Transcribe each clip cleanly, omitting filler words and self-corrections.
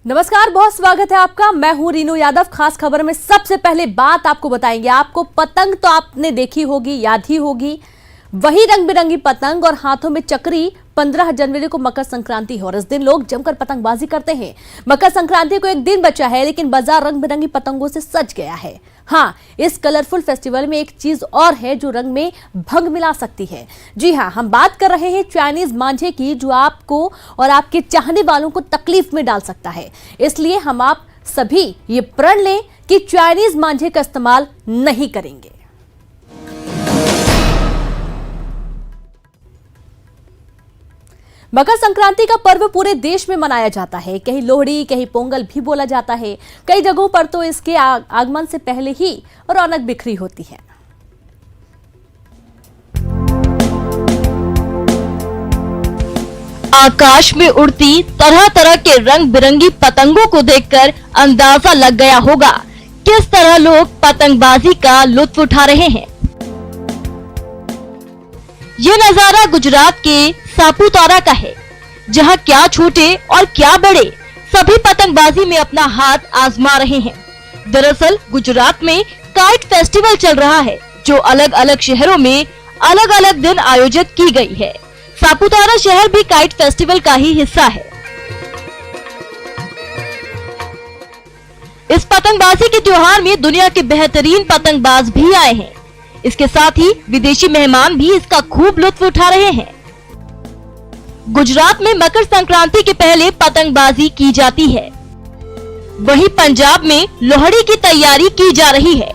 नमस्कार, बहुत स्वागत है आपका। मैं हूं रीनू यादव। खास खबर में सबसे पहले बात आपको बताएंगे। आपको पतंग तो आपने देखी होगी, याद ही होगी, वही रंग बिरंगी पतंग और हाथों में चक्री। 15 जनवरी को मकर संक्रांति है और इस दिन लोग जमकर पतंगबाजी करते हैं। मकर संक्रांति को एक दिन बचा है, लेकिन बाजार रंग बिरंगी पतंगों से सज गया है। हाँ, इस कलरफुल फेस्टिवल में एक चीज और है जो रंग में भंग मिला सकती है। जी हाँ, हम बात कर रहे हैं चाइनीज मांझे की, जो आपको और आपके चाहने वालों को तकलीफ में डाल सकता है। इसलिए हम आप सभी ये प्रण लें कि चाइनीज मांझे का इस्तेमाल नहीं करेंगे। मकर संक्रांति का पर्व पूरे देश में मनाया जाता है। कहीं लोहड़ी, कहीं पोंगल भी बोला जाता है। कई जगहों पर तो इसके आगमन से पहले ही रौनक बिखरी होती है। आकाश में उड़ती तरह तरह के रंग बिरंगी पतंगों को देखकर अंदाजा लग गया होगा किस तरह लोग पतंगबाजी का लुत्फ उठा रहे हैं। ये नजारा गुजरात के सापुतारा का है, जहां क्या छोटे और क्या बड़े सभी पतंगबाजी में अपना हाथ आजमा रहे हैं। दरअसल गुजरात में काइट फेस्टिवल चल रहा है, जो अलग अलग शहरों में अलग अलग दिन आयोजित की गई है। सापुतारा शहर भी काइट फेस्टिवल का ही हिस्सा है। इस पतंगबाजी के त्योहार में दुनिया के बेहतरीन पतंगबाज भी आए हैं। इसके साथ ही विदेशी मेहमान भी इसका खूब लुत्फ उठा रहे हैं। गुजरात में मकर संक्रांति के पहले पतंगबाजी की जाती है, वहीं पंजाब में लोहड़ी की तैयारी की जा रही है।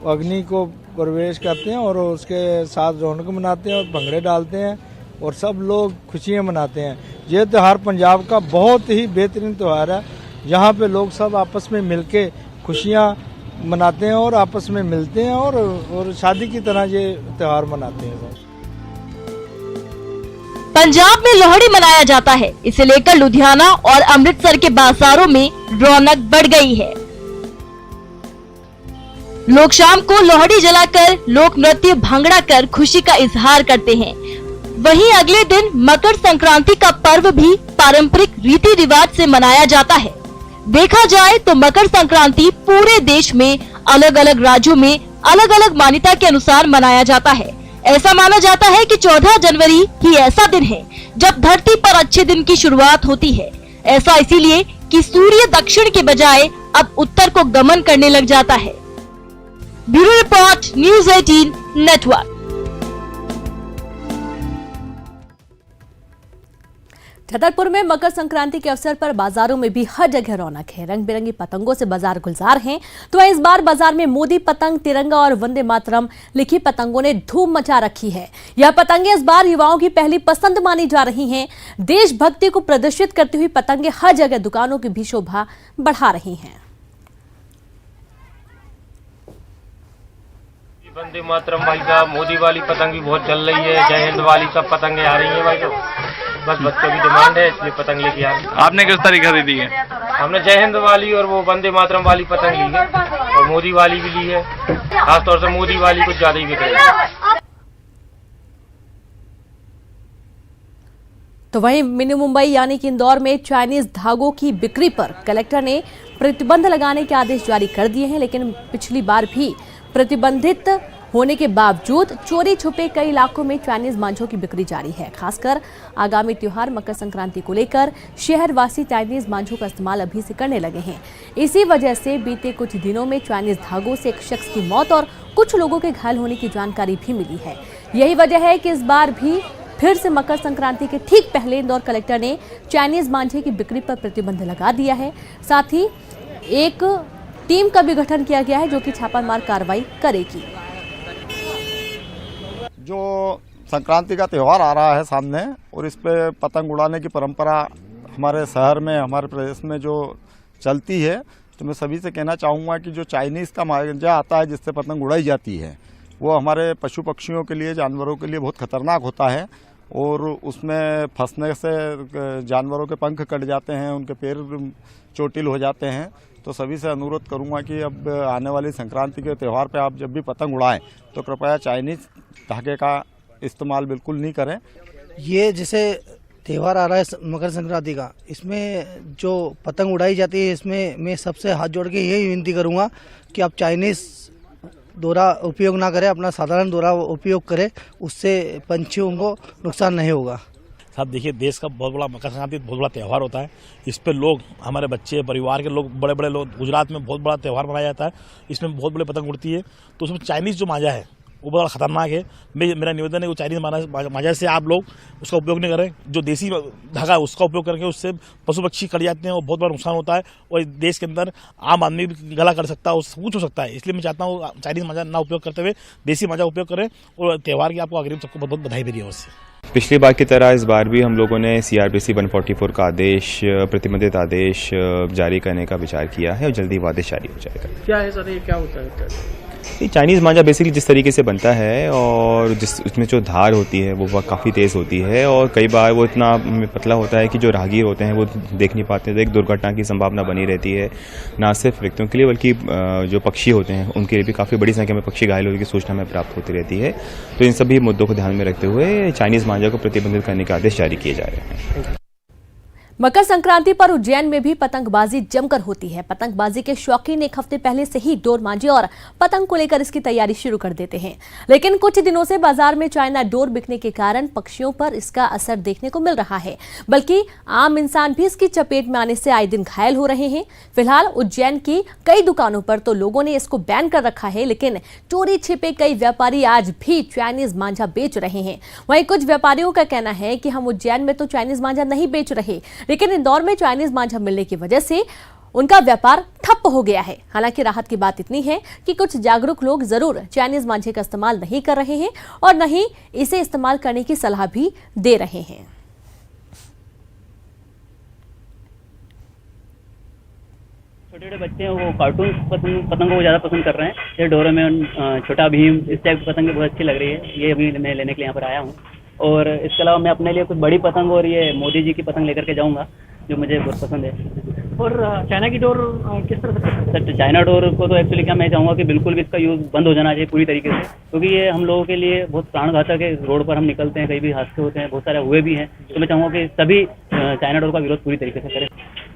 अग्नि को प्रवेश करते हैं और उसके साथ रौनक मनाते हैं और भंगड़े डालते हैं और सब लोग खुशियां मनाते हैं। ये त्योहार पंजाब का बहुत ही बेहतरीन त्योहार है। यहाँ पे लोग सब आपस में मिलके खुशियां मनाते हैं और आपस में मिलते हैं और शादी की तरह ये त्योहार मनाते हैं। पंजाब में लोहड़ी मनाया जाता है। इसे लेकर लुधियाना और अमृतसर के बाजारों में रौनक बढ़ गई है। लोग शाम को लोहड़ी जलाकर लोक नृत्य भांगड़ा कर खुशी का इजहार करते हैं। वहीं अगले दिन मकर संक्रांति का पर्व भी पारंपरिक रीति रिवाज से मनाया जाता है। देखा जाए तो मकर संक्रांति पूरे देश में अलग अलग राज्यों में अलग अलग मान्यता के अनुसार मनाया जाता है। ऐसा माना जाता है कि 14 जनवरी ही ऐसा दिन है जब धरती पर अच्छे दिन की शुरुआत होती है। ऐसा इसीलिए कि सूर्य दक्षिण के बजाय अब उत्तर को गमन करने लग जाता है। Bureau report, news 18 network. Chhatarpur में मकर संक्रांति के अवसर पर बाजारों में भी हर जगह रौनक है। रंग बिरंगी पतंगों से बाजार गुलजार हैं। तो इस बार बाजार में मोदी पतंग, तिरंगा और वंदे मातरम लिखी पतंगों ने धूम मचा रखी है। यह पतंगे इस बार युवाओं की पहली पसंद मानी जा रही हैं। देशभक्ति को प्रदर्शित करती हुई पतंगे हर जगह दुकानों की भी शोभा बढ़ा रही हैं। वंदे मातरम भाई साहब, मोदी वाली पतंग भी बहुत चल रही है। जय हिंद वाली सब पतंगे आ रही है भाई। तो बस बच्चों की डिमांड है, इसलिए पतंग लेके आ रही है। आपने किस तरीके खरीदी है? हमने जय हिंद वाली और वो वंदे मातरम वाली पतंग ली है और मोदी वाली भी ली है। खासतौर से मोदी वाली कुछ ज्यादा ही बिक रही है। तो वहीं मिनी मुंबई यानी कि इंदौर में चाइनीज धागों की बिक्री पर कलेक्टर ने प्रतिबंध लगाने के आदेश जारी कर दिए हैं। लेकिन पिछली बार भी प्रतिबंधित होने के बावजूद चोरी छुपे कई इलाकों में चाइनीज मांझों की बिक्री जारी है। खासकर आगामी त्योहार मकर संक्रांति को लेकर शहरवासी चाइनीज मांझों का इस्तेमाल अभी से करने लगे हैं। इसी वजह से बीते कुछ दिनों में चाइनीज धागों से एक शख्स की मौत और कुछ लोगों के घायल होने की जानकारी भी मिली है। यही वजह है कि इस बार भी फिर से मकर संक्रांति के ठीक पहले इंदौर कलेक्टर ने चाइनीज मांझे की बिक्री पर प्रतिबंध लगा दिया है। साथ ही एक टीम का भी गठन किया गया है जो कि छापामार कार्रवाई करेगी। जो संक्रांति का त्यौहार आ रहा है सामने और इस पे पतंग उड़ाने की परंपरा हमारे शहर में, हमारे प्रदेश में जो चलती है, तो मैं सभी से कहना चाहूँगा कि जो चाइनीज़ का मांझा आता है जिससे पतंग उड़ाई जाती है, वो हमारे पशु पक्षियों के लिए, जानवरों के लिए बहुत खतरनाक होता है और उसमें फंसने से जानवरों के पंख कट जाते हैं, उनके पैर चोटिल हो जाते हैं। तो सभी से अनुरोध करूंगा कि अब आने वाली संक्रांति के त्यौहार पे आप जब भी पतंग उड़ाएं तो कृपया चाइनीज़ धागे का इस्तेमाल बिल्कुल नहीं करें। ये जैसे त्यौहार आ रहा है मकर संक्रांति का, इसमें जो पतंग उड़ाई जाती है इसमें मैं सबसे हाथ जोड़ के यही विनती करूंगा कि आप चाइनीज़ डोरा उपयोग ना करें, अपना साधारण डोरा उपयोग करें, उससे पंछियों को नुकसान नहीं होगा। साहब देखिए, देश का बहुत बड़ा मकर संक्रांति बहुत बड़ा त्यौहार होता है। इस पे लोग, हमारे बच्चे, परिवार के लोग, बड़े बड़े लोग, गुजरात में बहुत बड़ा त्यौहार मनाया जाता है। इसमें बहुत बड़े पतंग उड़ती है। तो उसमें चाइनीज़ जो मांझा है वो बड़ा खतरनाक है। मेरा निवेदन है कि चाइनीज़ मांझा से आप लोग उसका उपयोग नहीं करें। जो देसी धागा है उसका उपयोग करके उससे पशु पक्षी कट जाते हैं और बहुत बड़ा नुकसान होता है। और देश के अंदर आम आदमी भी गला कर सकता है और सब कुछ हो सकता है। इसलिए मैं चाहता हूँ चाइनीज़ मांझा ना उपयोग करते हुए देसी मांझा उपयोग करें। और त्यौहार की आपको अग्रिम सबको बहुत बहुत बधाई भी दी है उससे। पिछली बार की तरह इस बार भी हम लोगों ने CRPC 144 का आदेश, प्रतिबंधित आदेश जारी करने का विचार किया है और जल्दी वो आदेश जारी हो जाएगा। क्या है सर, ये क्या होता है? चाइनीज़ मांझा बेसिकली जिस तरीके से बनता है और जिस उसमें जो धार होती है वो काफ़ी तेज़ होती है और कई बार वो इतना पतला होता है कि जो राहगीर होते हैं वो देख नहीं पाते। तो एक दुर्घटना की संभावना बनी रहती है, ना सिर्फ व्यक्तियों के लिए बल्कि जो पक्षी होते हैं उनके लिए भी काफ़ी बड़ी संख्या में पक्षी घायल होने की सूचना हमें प्राप्त होती रहती है। तो इन सभी मुद्दों को ध्यान में रखते हुए चाइनीज़ मांझा को प्रतिबंधित करने के आदेश जारी किए जा रहे हैं। मकर संक्रांति पर उज्जैन में भी पतंगबाजी जमकर होती है। पतंगबाजी के शौकीन एक हफ्ते पहले से ही डोर मांझे और पतंग को लेकर इसकी तैयारी शुरू कर देते हैं। लेकिन कुछ दिनों से बाजार में चाइना डोर बिकने के कारण पक्षियों पर इसका असर देखने को मिल रहा है, बल्कि आम इंसान भी इसकी चपेट में आने से आए दिन घायल हो रहे हैं। फिलहाल उज्जैन की कई दुकानों पर तो लोगों ने इसको बैन कर रखा है, लेकिन चोरी छिपे कई व्यापारी आज भी चाइनीज मांझा बेच रहे हैं। वहीं कुछ व्यापारियों का कहना है कि हम उज्जैन में तो चाइनीज मांझा नहीं बेच रहे, लेकिन इंदौर में चाइनीज मांझा मिलने की वजह से उनका व्यापार ठप हो गया है। हालांकि राहत की बात इतनी है कि कुछ जागरूक लोग जरूर चाइनीज मांझे का इस्तेमाल नहीं कर रहे हैं और न ही इसे इस्तेमाल करने की सलाह भी दे रहे हैं। छोटे छोटे बच्चे हैं वो कार्टून पतंगों को ज़्यादा पसंद कर रहे हैं। ये डोरेमोन, छोटा भीम, इस टाइप की पतंगें बहुत अच्छी लग रही है। ये अभी मैं लेने के लिए यहाँ पर आया हूँ। और इसके अलावा मैं अपने लिए कुछ बड़ी पतंग और ये मोदी जी की पतंग लेकर के जाऊंगा जो मुझे बहुत पसंद है। और चाइना की डोर किस तरह से? सर चाइना डोर को तो एक्चुअली क्या मैं चाहूँगा कि बिल्कुल भी इसका यूज़ बंद हो जाना चाहिए पूरी तरीके से, क्योंकि ये हम लोगों के लिए बहुत प्राणघातक है। रोड पर हम निकलते हैं, कई भी हादसे होते हैं, बहुत सारे हुए भी हैं। तो मैं चाहूँगा कि सभी चाइना डोर का विरोध पूरी तरीके से करें।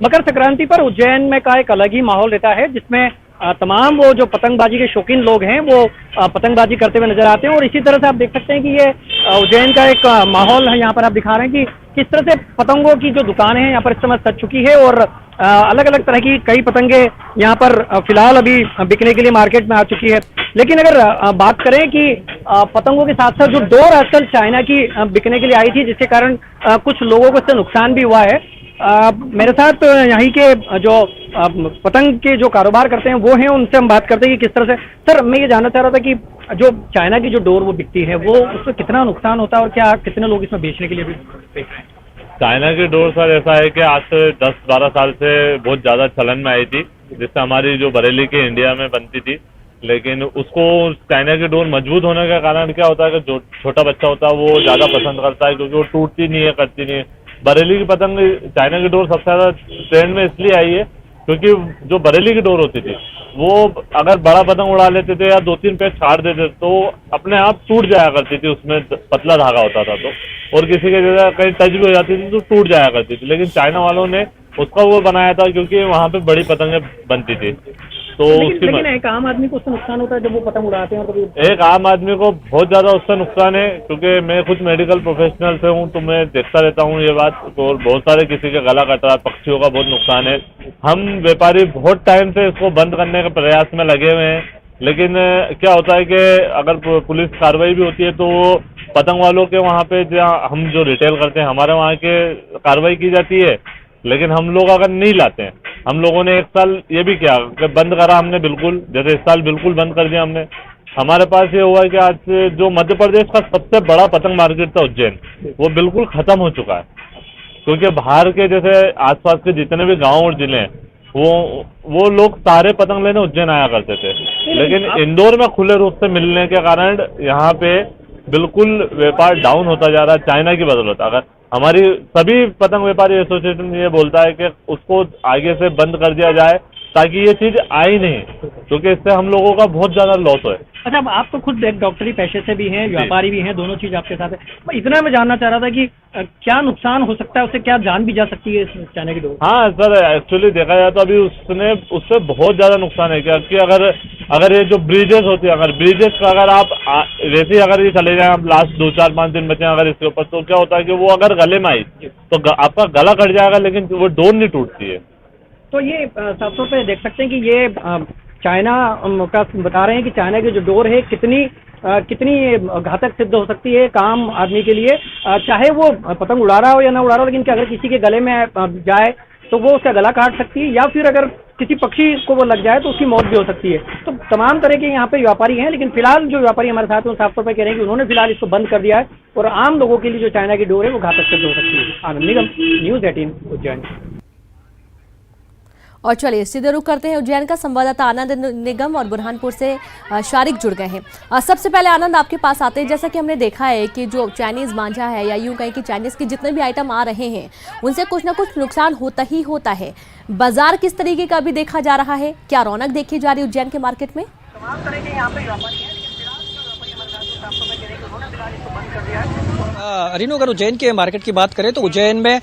मकर संक्रांति पर उज्जैन में का एक अलग ही माहौल रहता है, जिसमें तमाम वो जो पतंगबाजी के शौकीन लोग हैं वो पतंगबाजी करते हुए नजर आते हैं। और इसी तरह से आप देख सकते हैं कि ये उज्जैन का एक माहौल है। यहाँ पर आप दिखा रहे हैं कि किस तरह से पतंगों की जो दुकानें हैं यहाँ पर इस समय सज चुकी है और अलग अलग तरह की कई पतंगे यहाँ पर फिलहाल अभी बिकने के लिए मार्केट में आ चुकी है। लेकिन अगर बात करें कि पतंगों के साथ साथ जो डोर आजकल चाइना की बिकने के लिए आई थी, जिसके कारण कुछ लोगों को इससे नुकसान भी हुआ है। मेरे साथ यहीं के जो पतंग के जो कारोबार करते हैं वो हैं, उनसे हम बात करते हैं कि किस तरह से। सर मैं ये जानना चाह रहा था कि जो चाइना की जो डोर वो बिकती है वो उसमें कितना नुकसान होता है और क्या कितने लोग इसमें बेचने के लिए भी देख रहे हैं? चाइना की डोर सर ऐसा है कि आज से 10-12 साल से बहुत ज़्यादा चलन में आई थी, जिससे हमारी जो बरेली की इंडिया में बनती थी। लेकिन उसको चाइना की डोर मजबूत होने का कारण क्या होता है कि जो छोटा बच्चा होता है वो ज़्यादा पसंद करता है, क्योंकि वो टूटती नहीं है, करती नहीं है। बरेली की पतंग, चाइना की डोर सबसे ज़्यादा ट्रेंड में इसलिए आई है क्योंकि जो बरेली की डोर होती थी वो अगर बड़ा पतंग उड़ा लेते थे या 2-3 पैक छाड़ देते तो अपने आप टूट जाया करती थी, उसमें पतला धागा होता था तो, और किसी के जगह कहीं टच भी हो जाती थी तो टूट जाया करती थी। लेकिन चाइना वालों ने उसका वो बनाया था क्योंकि वहाँ पे बड़ी पतंगें बनती थी। तो लेकिन एक आम आदमी को उससे नुकसान होता है जब वो पतंग उड़ाते हैं तो? एक आम आदमी को बहुत ज़्यादा उससे नुकसान है, क्योंकि मैं खुद मेडिकल प्रोफेशनल से हूँ तो मैं देखता रहता हूँ ये बात। और बहुत सारे किसी का गला कट रहा है, पक्षियों का बहुत नुकसान है। हम व्यापारी बहुत टाइम से इसको बंद करने के प्रयास में लगे हुए हैं, लेकिन क्या होता है कि अगर पुलिस कार्रवाई भी होती है तो वो पतंग वालों के वहाँ पे जहाँ हम जो रिटेल करते हैं हमारे वहाँ के कार्रवाई की जाती है। लेकिन हम लोग अगर नहीं लाते हैं, हम लोगों ने एक साल ये भी किया कि बंद करा हमने, बिल्कुल जैसे इस साल बिल्कुल बंद कर दिया हमने। हमारे पास ये हुआ है कि आज जो मध्य प्रदेश का सबसे बड़ा पतंग मार्केट था उज्जैन, वो बिल्कुल खत्म हो चुका है, क्योंकि बाहर के जैसे आसपास के जितने भी गांव और जिले हैं वो लोग सारे पतंग लेने उज्जैन आया करते थे। लेकिन इंदौर में खुले रूप से मिलने के कारण यहाँ पे बिल्कुल व्यापार डाउन होता जा रहा है चाइना की बदौलत। अगर हमारी सभी पतंग व्यापारी एसोसिएशन ये बोलता है कि उसको आगे से बंद कर दिया जाए ताकि ये चीज़ आई नहीं, क्योंकि इससे हम लोगों का बहुत ज़्यादा लॉस है। अच्छा, अब आप तो खुद एक डॉक्टरी पेशे से भी हैं, व्यापारी भी हैं, दोनों चीज आपके साथ है। मैं इतना मैं जानना चाह रहा था कि क्या नुकसान हो सकता है, उससे क्या जान भी जा सकती है इस चाइना की डोर? हाँ सर, एक्चुअली देखा जाए तो अभी उससे बहुत ज्यादा नुकसान है, क्योंकि अगर ये जो ब्रिजेस होती है, अगर ब्रिजेस का अगर आप वैसे ही अगर ये चले जाए, आप लास्ट 2-4-5 दिन बचे अगर इसके ऊपर, तो क्या होता है कि वो अगर गले में आई तो आपका गला कट जाएगा, लेकिन वो डोर नहीं टूटती है। तो ये साफ तौर पे देख सकते हैं कि ये चाइना का बता रहे हैं कि चाइना की जो डोर है कितनी घातक सिद्ध हो सकती है काम आदमी के लिए, चाहे वो पतंग उड़ा रहा हो या ना उड़ा रहा हो, लेकिन कि अगर किसी के गले में जाए तो वो उसका गला काट सकती है, या फिर अगर किसी पक्षी को वो लग जाए तो उसकी मौत भी हो सकती है। तो तमाम तरह के यहाँ पे व्यापारी हैं, लेकिन फिलहाल जो व्यापारी हमारे साथ हैं साफ तौर पर कह रहे हैं कि उन्होंने फिलहाल इसको बंद कर दिया है और आम लोगों के लिए जो चाइना की डोर है वो घातक सिद्ध हो सकती है। आनंद निगम, न्यूज़ 18 उज्जैन। और चलिए सीधे रुख करते हैं उज्जैन का। संवाददाता आनंद निगम और बुरहानपुर से शारिक जुड़ गए हैं। सबसे पहले आनंद आपके पास आते हैं। जैसा कि हमने देखा है कि जो चाइनीज मांझा है या यूं कहें कि चाइनीज के जितने भी आइटम आ रहे हैं उनसे कुछ ना कुछ नुकसान होता ही होता है। बाजार किस तरीके का भी देखा जा रहा है, क्या रौनक देखी जा रही है उज्जैन के मार्केट में? तमाम तरह के यहाँ पे व्यापारी हैं, लेकिन फिलहाल जो व्यापारी हमारे साथ हैं, साफ तौर पर कह रहे हैं कि उन्होंने फिलहाल इसको बंद कर दिया है। रीनू, अगर उज्जैन के मार्केट की बात करें तो उज्जैन में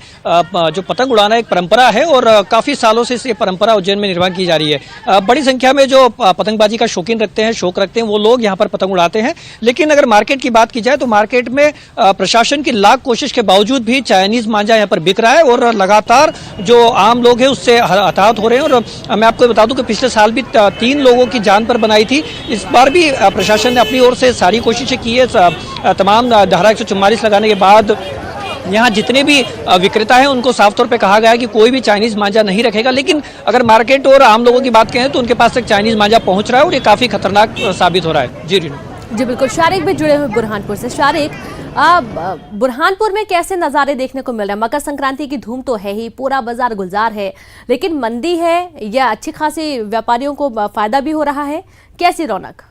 जो पतंग उड़ाना एक परंपरा है और काफी सालों से ये परंपरा उज्जैन में निर्वहन की जा रही है। बड़ी संख्या में जो पतंगबाजी का शौकीन रखते हैं, शौक रखते हैं, वो लोग यहाँ पर पतंग उड़ाते हैं। लेकिन अगर मार्केट की बात की जाए तो मार्केट में प्रशासन की लाख कोशिश के बावजूद भी चाइनीज मांझा यहाँ पर बिक रहा है और लगातार जो आम लोग हैं उससे हताहत हो रहे हैं। और मैं आपको बता दूं कि पिछले साल भी 3 लोगों की जान पर बनाई थी। इस बार भी प्रशासन ने अपनी ओर से सारी कोशिशें की है। तमाम धारा 144 लगाने के बाद यहाँ जितने भी विक्रेता हैं उनको साफ तौर पे कहा गया है कि कोई भी चाइनीज मांझा नहीं रखेगा। लेकिन अगर मार्केट और आम लोगों की बात करें तो उनके पास तक चाइनीज मांझा पहुंच रहा है और ये काफी खतरनाक साबित हो रहा है। जी रीनू। जी बिल्कुल, शारिक भी जुड़े हुए बुरहानपुर से। शारिक, बुरहानपुर में कैसे नज़ारे देखने को मिल रहे हैं? मकर संक्रांति की धूम तो है ही, पूरा बाजार गुलजार है, लेकिन मंदी है या अच्छी खासी व्यापारियों को फायदा भी हो रहा है? कैसी रौनक?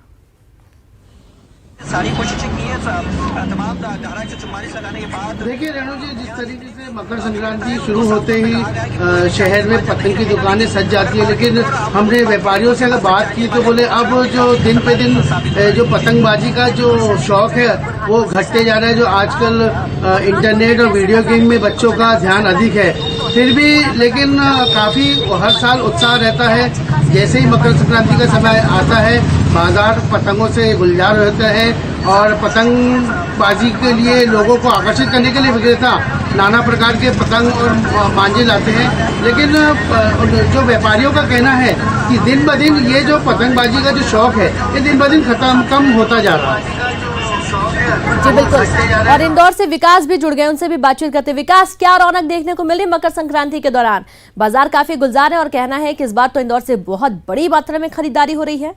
सारी कोशिशें की है तमाम धारा 144 लगाने के बाद। देखिए रेणु जी, जिस तरीके से मकर संक्रांति शुरू होते ही शहर में पतंग की दुकानें सज जाती है, लेकिन हमने व्यापारियों से अगर बात की तो बोले अब जो दिन पे दिन जो पतंगबाजी का जो शौक है वो घटते जा रहा है। जो आजकल इंटरनेट और वीडियो गेम में बच्चों का ध्यान अधिक है, फिर भी लेकिन काफी हर साल उत्साह रहता है। जैसे ही मकर संक्रांति का समय आता है बाजार पतंगों से गुलजार होता है और पतंगबाजी के लिए लोगों को आकर्षित करने के लिए विक्रेता नाना प्रकार के पतंग और मांझे लाते हैं। लेकिन जो व्यापारियों का कहना है कि दिन ब दिन ये जो पतंगबाजी का जो शौक है ये दिन ब दिन कम होता जा रहा है। जी बिल्कुल, और इंदौर से विकास भी जुड़ गए, उनसे भी बातचीत करते। विकास, क्या रौनक देखने को मिली मकर संक्रांति के दौरान? बाजार काफी गुलजार है और कहना है कि इस बार तो इंदौर से बहुत बड़ी मात्रा में खरीदारी हो रही है।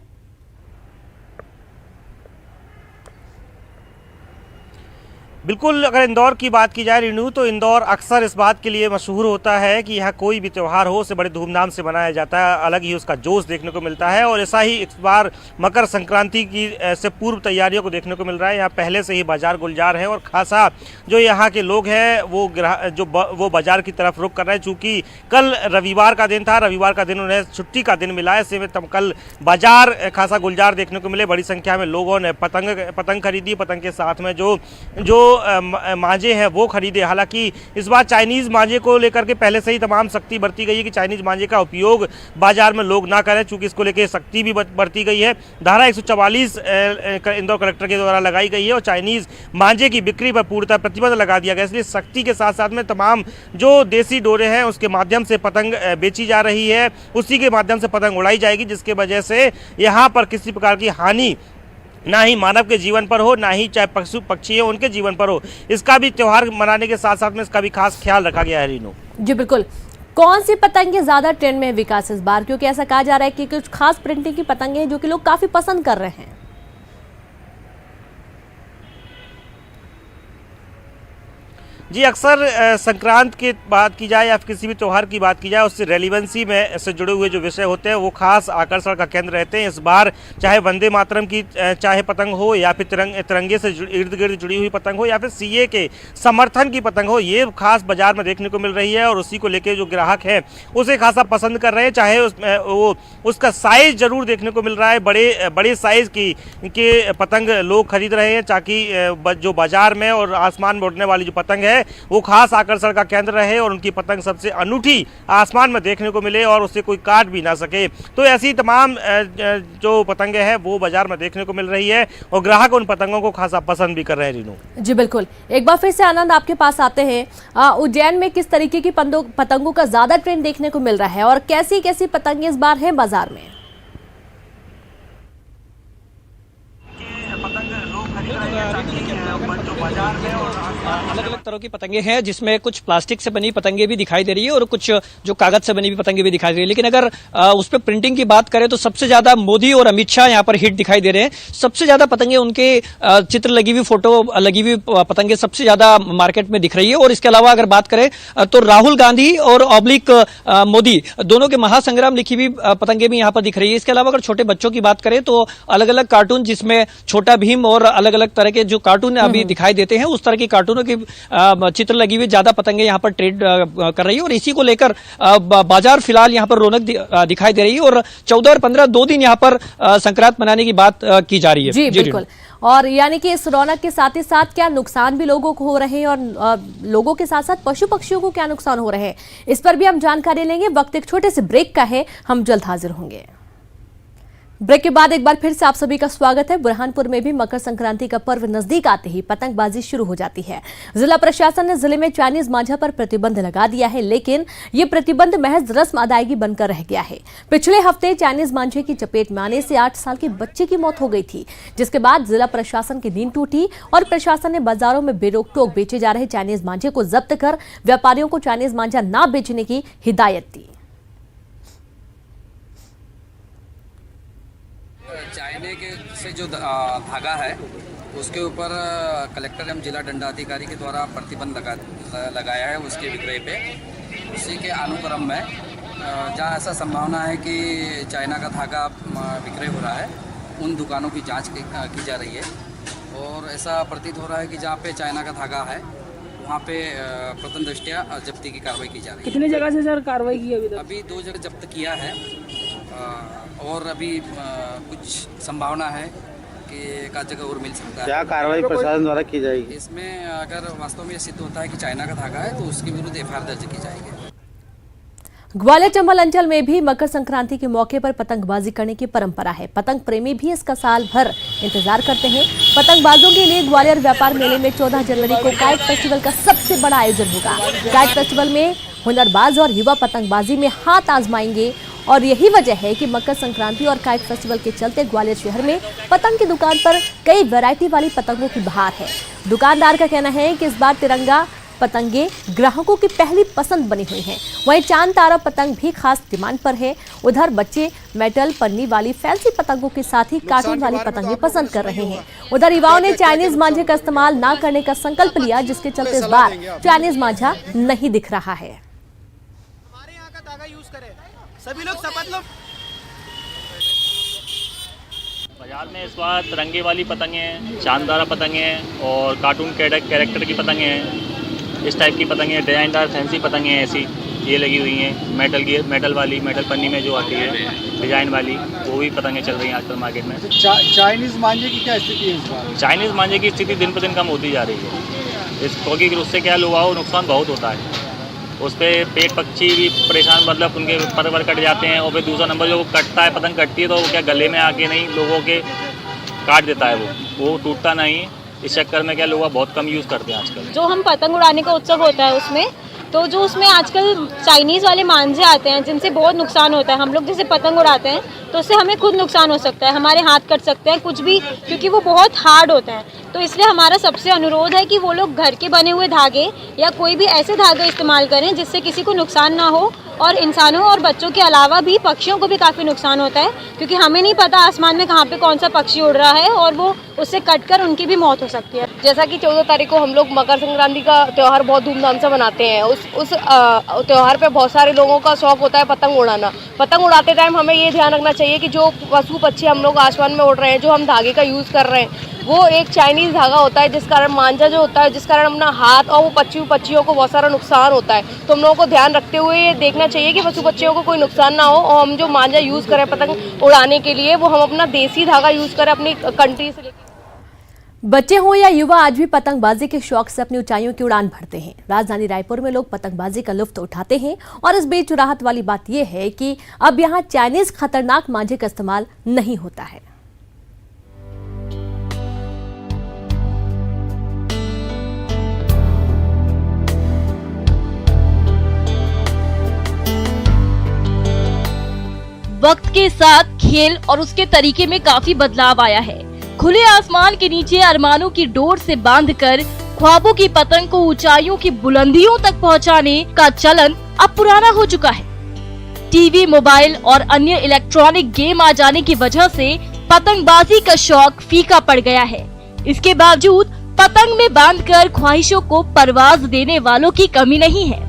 बिल्कुल, अगर इंदौर की बात की जाए रीनू, तो इंदौर अक्सर इस बात के लिए मशहूर होता है कि यहाँ कोई भी त्यौहार हो उसे बड़े धूमधाम से मनाया जाता है, अलग ही उसका जोश देखने को मिलता है। और ऐसा ही इस बार मकर संक्रांति की से पूर्व तैयारियों को देखने को मिल रहा है। यहाँ पहले से ही बाजार गुलजार है और खासा जो यहाँ के लोग हैं वो बाजार की तरफ रुख कर रहे हैं। चूँकि कल रविवार का दिन था, रविवार का दिन उन्हें छुट्टी का दिन मिला है, ऐसे में कल बाजार खासा गुलजार देखने को मिले। बड़ी संख्या में लोगों ने पतंग खरीदी, पतंग के साथ में जो मांझे हैं वो खरीदे। हालांकि इस बार चाइनीज मांझे को लेकर के पहले से ही तमाम सख्ती बरती गई है कि चाइनीज मांझे का उपयोग बाजार में लोग ना करें, चूंकि इसको लेकर सख्ती भी बरती गई है। धारा 144 इंदौर कलेक्टर के द्वारा लगाई गई है और चाइनीज मांझे की बिक्री पर पूर्णतः प्रतिबंध लगा दिया गया। इसलिए सख्ती के साथ साथ में तमाम जो देसी डोरे हैं उसके माध्यम से पतंग बेची जा रही है, उसी के माध्यम से पतंग उड़ाई जाएगी, जिसके वजह से यहाँ पर किसी प्रकार की हानि ना ही मानव के जीवन पर हो, ना ही चाहे पशु पक्षी है उनके जीवन पर हो। इसका भी त्यौहार मनाने के साथ साथ में इसका भी खास ख्याल रखा गया है। रीनू जी बिल्कुल, कौन सी पतंगे ज्यादा ट्रेंड में है विकास इस बार? क्योंकि ऐसा कहा जा रहा है कि कुछ खास प्रिंटिंग की पतंगे हैं जो कि लोग काफी पसंद कर रहे हैं। जी, अक्सर संक्रांत की बात की जाए या किसी भी त्यौहार की बात की जाए, उससे रेलिवेंसी में से जुड़े हुए जो विषय होते हैं वो खास आकर्षण का केंद्र रहते हैं। इस बार चाहे वंदे मातरम की चाहे पतंग हो या फिर तिरंगे से इर्द गिर्द जुड़ी हुई पतंग हो या फिर सीए के समर्थन की पतंग हो, ये खास बाजार में देखने को मिल रही है और उसी को लेकर जो ग्राहक है उसे खासा पसंद कर रहे हैं। चाहे उसका साइज जरूर देखने को मिल रहा है, बड़े साइज के पतंग लोग खरीद रहे हैं ताकि जो बाजार में और आसमान में उड़ने वाली जो पतंग है वो खास आकर्षण का केंद्र रहे और उनकी पतंग सबसे अनूठी आसमान में देखने को मिले और उसे कोई काट भी ना सके। तो ऐसी तमाम जो पतंगे हैं वो बाजार में देखने को मिल रही है और ग्राहक उन पतंगों को खासा पसंद भी कर रहे हैं। रीनू जी बिल्कुल, एक बार फिर से आनंद आपके पास आते हैं। उज्जैन में किस तरीके की पतंगों का ज्यादा ट्रेंड देखने को मिल रहा है और कैसी कैसी पतंगे इस बार है बाजार में? अलग अलग तरह की पतंगे हैं जिसमें कुछ प्लास्टिक से बनी पतंगे भी दिखाई दे रही है और कुछ जो कागज से बनी भी पतंगे भी दिखाई दे रही है। लेकिन अगर उस पर प्रिंटिंग की बात करें तो सबसे ज्यादा मोदी और अमित शाह यहाँ पर हिट दिखाई दे रहे हैं। सबसे ज्यादा पतंगे उनके चित्र लगी हुई, फोटो लगी हुई पतंगे सबसे ज्यादा मार्केट में दिख रही है। और इसके अलावा अगर बात करें तो राहुल गांधी और ऑब्लिक मोदी दोनों के महासंग्राम लिखी हुई पतंगे भी यहाँ पर दिख रही है। इसके अलावा अगर छोटे बच्चों की बात करें तो अलग अलग कार्टून जिसमें छोटा भीम और अलग अलग तरह के जो कार्टून अभी दिखाई देते हैं उस तरह की कार्टूनों की चित्र लगी हुई ज्यादा पतंगे यहाँ पर ट्रेड कर रही है। और इसी को लेकर बाजार फिलहाल यहाँ पर रौनक दिखाई दे रही है और 14 और 15 2 दिन यहाँ पर संक्रांत मनाने की बात की जा रही है। जी बिल्कुल, और यानी कि इस रौनक के साथ ही साथ क्या नुकसान भी लोगों को हो रहे हैं और लोगों के साथ साथ पशु पक्षियों को क्या नुकसान हो रहे हैं, इस पर भी हम जानकारी लेंगे। वक्त एक छोटे से ब्रेक का है, हम जल्द हाजिर होंगे। ब्रेक के बाद एक बार फिर से आप सभी का स्वागत है। बुरहानपुर में भी मकर संक्रांति का पर्व नजदीक आते ही पतंगबाजी शुरू हो जाती है। जिला प्रशासन ने जिले में चाइनीज मांझा पर प्रतिबंध लगा दिया है, लेकिन ये प्रतिबंध महज रस्म अदायगी बनकर रह गया है। पिछले हफ्ते चाइनीज मांझे की चपेट में आने से 8 साल के बच्चे की मौत हो गई थी, जिसके बाद जिला प्रशासन की नींद टूटी और प्रशासन ने बाजारों में बेरोक टोक बेचे जा रहे चाइनीज मांझे को जब्त कर व्यापारियों को चाइनीज मांझा न बेचने की हिदायत दी। चाइने के से जो धागा है उसके ऊपर कलेक्टर एवं जिला दंडाधिकारी के द्वारा प्रतिबंध लगाया है उसके विक्रय पे। उसी के अनुक्रम में जहाँ ऐसा संभावना है कि चाइना का धागा विक्रय हो रहा है उन दुकानों की जांच की जा रही है। और ऐसा प्रतीत हो रहा है कि जहाँ पे चाइना का धागा है वहाँ पे प्रथम दृष्टया जब्ती की कार्रवाई की जा रही है। कितनी जगह से सर कार्रवाई की अभी तक? अभी 2 जगह जब्त किया है और अभी कुछ संभावना है कि एक आध जगह और मिल सकता है। क्या कार्रवाई प्रशासन द्वारा की जाएगी? इसमें अगर वास्तव में सिद्ध होता है कि चाइना का धागा है तो उसके विरुद्ध एफआईआर दर्ज की जाएगी। ग्वालियर चंबल अंचल में भी मकर संक्रांति के मौके पर पतंगबाजी करने की परंपरा है। पतंग प्रेमी भी इसका साल भर इंतजार करते हैं। पतंगबाजों के लिए ग्वालियर व्यापार मेले में 14 जनवरी को काइट फेस्टिवल का सबसे बड़ा आयोजन होगा। काइट फेस्टिवल में हुनरबाज और युवा पतंगबाजी में हाथ आजमाएंगे और यही वजह है कि मकर संक्रांति और काइट फेस्टिवल के चलते ग्वालियर शहर में पतंग की दुकान पर कई वैरायटी वाली पतंगों की बहार है। दुकानदार का कहना है कि इस बार तिरंगा पतंगे ग्राहकों की पहली पसंद बनी हुई हैं। वहीं चांद तारा पतंग भी खास डिमांड पर है। उधर बच्चे मेटल पन्नी वाली फैंसी पतंगों के साथ ही कार्टून वाली पतंगे पसंद कर रहे हैं। उधर युवाओं ने चाइनीज मांझे का इस्तेमाल न करने का संकल्प लिया, जिसके चलते इस बार चाइनीज मांझा नहीं दिख रहा है। हमारे यहाँ का धागा यूज करें, सभी लोग शपथ लो। बाजार में इस बार तिरंगे वाली पतंगे हैं, चांदारा पतंगे हैं और कार्टून कैरेक्टर की पतंगे हैं। इस टाइप की पतंगे हैं, डिजाइनदार फैंसी पतंगे हैं ऐसी ये लगी हुई हैं। मेटल वाली, मेटल पन्नी में जो आती है डिजाइन वाली, वो भी पतंगे चल रही हैं आजकल मार्केट में। चाइनीज मांझे की क्या स्थिति है इस बार? चाइनीज मांझे की स्थिति दिन पर दिन कम होती जा रही है। क्योंकि उससे क्या लोगों को नुकसान बहुत होता है। उस पर पेट पक्षी भी परेशान, मतलब उनके पर कट जाते हैं। और फिर दूसरा नंबर जो कटता है, पतंग कटती है तो वो क्या गले में आके नहीं लोगों के काट देता है, वो टूटता नहीं। इस चक्कर में क्या लोग बहुत कम यूज़ करते हैं आजकल। जो हम पतंग उड़ाने का उत्सव होता है उसमें तो जो उसमें आजकल चाइनीज़ वाले मांझे आते हैं जिनसे बहुत नुकसान होता है। हम लोग जैसे पतंग उड़ाते हैं तो उससे हमें खुद नुकसान हो सकता है, हमारे हाथ कट सकते हैं कुछ भी, क्योंकि वो बहुत हार्ड होते हैं। तो इसलिए हमारा सबसे अनुरोध है कि वो लोग घर के बने हुए धागे या कोई भी ऐसे धागे इस्तेमाल करें जिससे किसी को नुकसान ना हो, और इंसानों और बच्चों के अलावा भी पक्षियों को भी काफ़ी नुकसान होता है, क्योंकि हमें नहीं पता आसमान में कहाँ पे कौन सा पक्षी उड़ रहा है और वो उससे कटकर उनकी भी मौत हो सकती है। जैसा कि 14 तारीख को हम लोग मकर संक्रांति का त्यौहार बहुत धूमधाम से मनाते हैं। उस त्यौहार पे बहुत सारे लोगों का शौक होता है पतंग उड़ाना। पतंग उड़ाते टाइम हमें ये ध्यान रखना चाहिए कि जो पशु पक्षी हम लोग आसमान में उड़ रहे हैं, जो हम धागे का यूज़ कर रहे हैं, वो एक चाइनीज़ धागा होता है, जिस कारण मांझा जो होता है, जिस कारण अपना हाथ और वो पक्षियों को बहुत सारा नुकसान होता है। तो हम लोगों को ध्यान रखते हुए ये देखना चाहिए कि पशु पक्षियों को कोई नुकसान ना हो, और हम जो मांझा यूज़ करें पतंग उड़ाने के लिए, वो हम अपना देसी धागा यूज़ करें अपनी कंट्री से लेकर। बच्चे हों या युवा आज भी पतंगबाजी के शौक से अपनी ऊंचाइयों की उड़ान भरते हैं। राजधानी रायपुर में लोग पतंगबाजी का लुत्फ उठाते हैं, और इस बीच राहत वाली बात यह है कि अब यहां चाइनीज खतरनाक मांझे का इस्तेमाल नहीं होता है। वक्त के साथ खेल और उसके तरीके में काफी बदलाव आया है। खुले आसमान के नीचे अरमानों की डोर से बांधकर ख्वाबों की पतंग को ऊंचाइयों की बुलंदियों तक पहुंचाने का चलन अब पुराना हो चुका है। टीवी, मोबाइल और अन्य इलेक्ट्रॉनिक गेम आ जाने की वजह से पतंगबाजी का शौक फीका पड़ गया है। इसके बावजूद पतंग में बांधकर ख्वाहिशों को परवाज देने वालों की कमी नहीं है।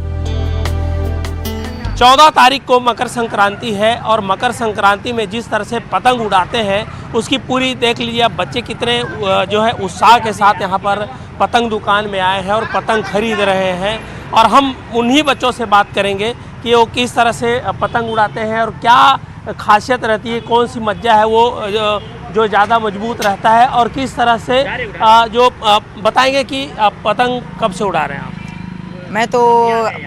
14 तारीख को मकर संक्रांति है, और मकर संक्रांति में जिस तरह से पतंग उड़ाते हैं उसकी पूरी देख लीजिए आप बच्चे कितने जो है उत्साह के साथ यहाँ पर पतंग दुकान में आए हैं और पतंग खरीद रहे हैं। और हम उन्हीं बच्चों से बात करेंगे कि वो किस तरह से पतंग उड़ाते हैं और क्या खासियत रहती है, कौन सी मज्जा है वो जो ज़्यादा मजबूत रहता है, और किस तरह से जो बताएंगे कि आप पतंग कब से उड़ा रहे हैं आप? मैं तो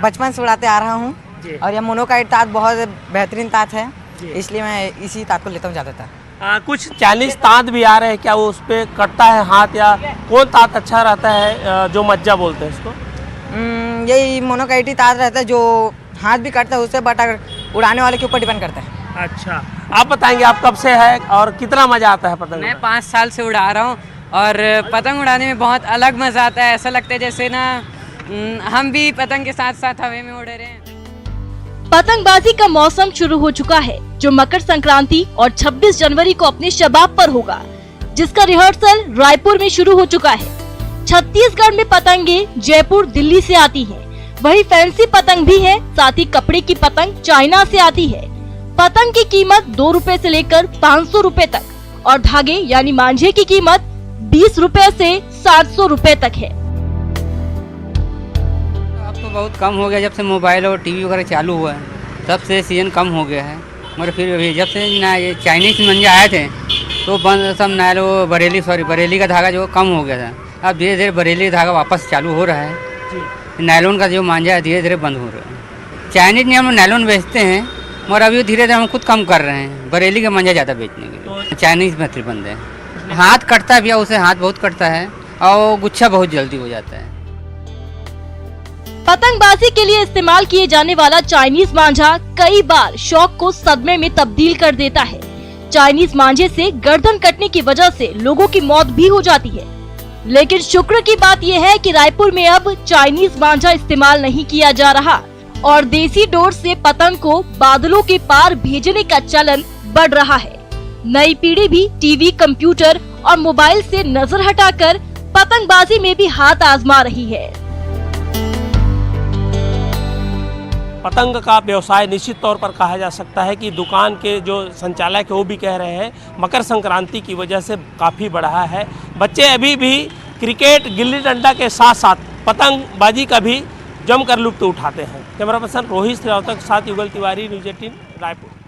बचपन से उड़ाते आ रहा हूँ, और यह मोनोकाइट तार बहुत बेहतरीन तार है, इसलिए मैं इसी तार को लेता हूँ ज़्यादातर। कुछ चाइनीज तांत भी आ रहे हैं, क्या वो उस पर कटता है हाथ, या कौन तांत अच्छा रहता है जो मज्जा बोलते हैं इसको? यही मोनोकाइटी तार रहता है जो हाथ भी कटता है उससे, बट अगर उड़ाने वाले के ऊपर डिपेंड करता है। अच्छा, आप बताएंगे आप कब से है और कितना मजा आता है पतंग? मैं 5 साल से उड़ा रहा हूँ, और पतंग उड़ाने में बहुत अलग मजा आता है। ऐसा लगता है जैसे ना हम भी पतंग के साथ साथ हवा में उड़ रहे हैं। पतंगबाजी का मौसम शुरू हो चुका है, जो मकर संक्रांति और 26 जनवरी को अपने शबाब पर होगा, जिसका रिहर्सल रायपुर में शुरू हो चुका है। छत्तीसगढ़ में पतंगे जयपुर, दिल्ली से आती हैं। वही फैंसी पतंग भी है, साथ ही कपड़े की पतंग चाइना से आती है। पतंग की कीमत 2 रुपए से लेकर 500 रुपए तक, और धागे यानी मांझे की कीमत 20 रुपए से 700 रुपए तक है। बहुत कम हो गया जब से मोबाइल और टीवी वगैरह चालू हुआ है, तब से सीजन कम हो गया है। मगर फिर अभी जब से ना ये चाइनीज मंजे आए थे तो बंद सब ना वो बरेली का धागा जो कम हो गया था। अब धीरे धीरे बरेली का धागा वापस चालू हो रहा है। नायलॉन का जो मांझा है धीरे धीरे बंद हो रहा है। चाइनीज ने हम नायलॉन बेचते हैं, मगर अभी धीरे धीरे हम खुद कम कर रहे हैं बरेली का मांझा ज़्यादा बेचने के लिए। चाइनीज में बंद है। हाथ कटता भी है, उसे हाथ बहुत कटता है और गुच्छा बहुत जल्दी हो जाता है। पतंगबाजी के लिए इस्तेमाल किए जाने वाला चाइनीज मांझा कई बार शौक को सदमे में तब्दील कर देता है। चाइनीज मांझे से गर्दन कटने की वजह से लोगों की मौत भी हो जाती है। लेकिन शुक्र की बात यह है कि रायपुर में अब चाइनीज मांझा इस्तेमाल नहीं किया जा रहा, और देसी डोर से पतंग को बादलों के पार भेजने का चलन बढ़ रहा है। नई पीढ़ी भी टीवी, कंप्यूटर और मोबाइल से नजर हटाकर पतंगबाजी में भी हाथ आजमा रही है। पतंग का व्यवसाय निश्चित तौर पर कहा जा सकता है कि दुकान के जो संचालक है वो भी कह रहे हैं मकर संक्रांति की वजह से काफ़ी बढ़ा है। बच्चे अभी भी क्रिकेट, गिल्ली डंडा के साथ साथ पतंगबाजी का भी जमकर लुत्फ उठाते हैं। कैमरा पर्सन रोहित श्रीवास्तव के साथ युगल तिवारी, न्यूज़ 18 रायपुर।